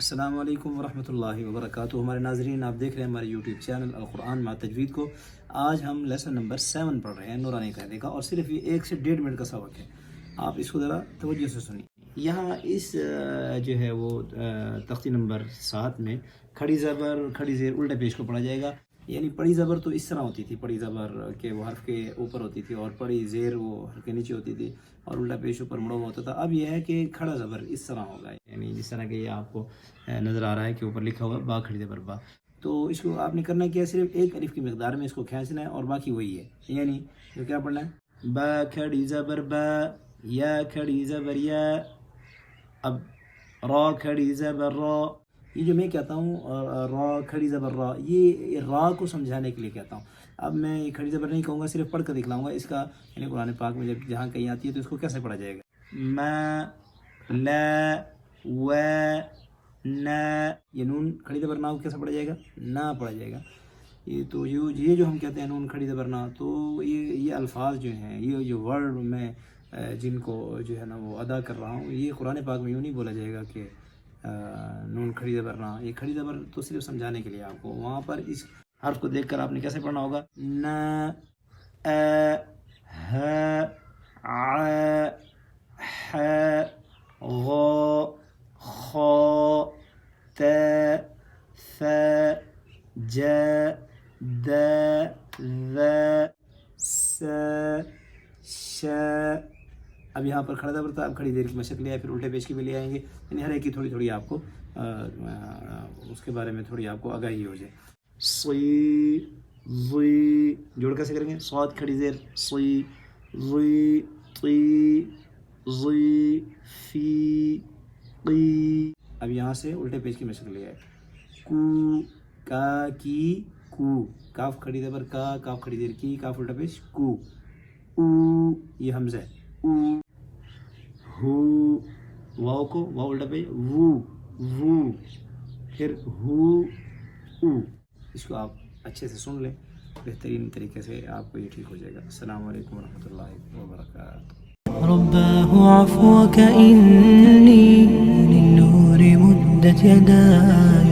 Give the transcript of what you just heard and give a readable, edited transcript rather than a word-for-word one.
السلام علیکم ورحمۃ اللہ وبرکاتہ. ہمارے ناظرین، آپ دیکھ رہے ہیں ہمارے یوٹیوب چینل القرآن مع تجوید کو. آج ہم لیسن نمبر 7 پڑھ رہے ہیں، نورانی قاعدے کا، اور صرف یہ 1 سے 1.5 منٹ کا سبق ہے. آپ اس کو ذرا توجہ سے سنیے. یہاں اس جو ہے وہ تختی نمبر 7 میں کھڑی زبر کھڑی زیر الٹا پیش کو پڑھا جائے گا. یعنی پڑی زبر تو اس طرح ہوتی تھی، پڑی زبر کے وہ حرف کے اوپر ہوتی تھی اور پڑی زیر وہ حرف کے نیچے ہوتی تھی اور الٹا پیش اوپر مڑا ہوا ہوتا تھا. اب یہ ہے کہ کھڑا زبر اس طرح ہوگا، یعنی جس طرح کہ یہ آپ کو نظر آ رہا ہے کہ اوپر لکھا ہوا با کھڑی زبر با. تو اس کو آپ نے کرنا کیا، صرف ایک الف کی مقدار میں اس کو کھینچنا ہے اور باقی وہی ہے. یعنی تو کیا پڑھنا ہے، با کھڑی زبر با، یا کھڑی زبر یا. اب را کھڑی زبر را، یہ جو میں کہتا ہوں را کھڑی زبر را، یہ را کو سمجھانے کے لیے کہتا ہوں. اب میں یہ کھڑی زبر نہیں کہوں گا، صرف پڑھ کر دکھلاؤں گا اس کا. یعنی قرآن پاک میں جب جہاں کہیں آتی ہے تو اس کو کیسے پڑھا جائے گا. ما لا و نا، یہ نون کھڑی زبر نا کو کیسے پڑھا جائے گا، نا پڑھا جائے گا. یہ تو یہ جو ہم کہتے ہیں نون کھڑی زبر نا، تو یہ الفاظ جو ہیں، یہ جو ورڈ میں جن کو جو ہے نا وہ ادا کر رہا ہوں، یہ قرآن پاک میں یوں نہیں بولا جائے گا کہ نون کھڑی زبر نا. یہ کھڑی زبر تو صرف سمجھانے کے لیے آپ کو وہاں پر اس حرف کو دیکھ کر آپ نے کیسے پڑھنا ہوگا. نا ا ہ ع ح غ خ ت ث ج د ذ س ش. اب یہاں پر کھڑا زبر تھا، اب کھڑی زیر کی مشق لے آئے، پھر الٹے پیش کی بھی لے آئیں گے. یعنی ہر ایک کی تھوڑی تھوڑی آپ کو اس کے بارے میں تھوڑی آپ کو آگاہی ہو جائے. صی ضی جوڑ کیسے کریں گے، صاد کھڑی زیر صی ضی طی ضی فی قی. اب یہاں سے الٹے پیش کی مشق لے آئے. کو کا کی کو، کاف کھڑی زبر کا، کاف کھڑی زیر کی، کاف الٹا پیش کو. او یہ حمزہ ہے، او. ہو واو کو واو الٹا پیش وو وو، پھر ہو او. اس کو آپ اچھے سے سن لیں، بہترین طریقے سے آپ کو یہ ٹھیک ہو جائے گا. السلام علیکم ورحمۃ اللہ وبرکاتہ. رباه عفوك إني للنور مدت يداي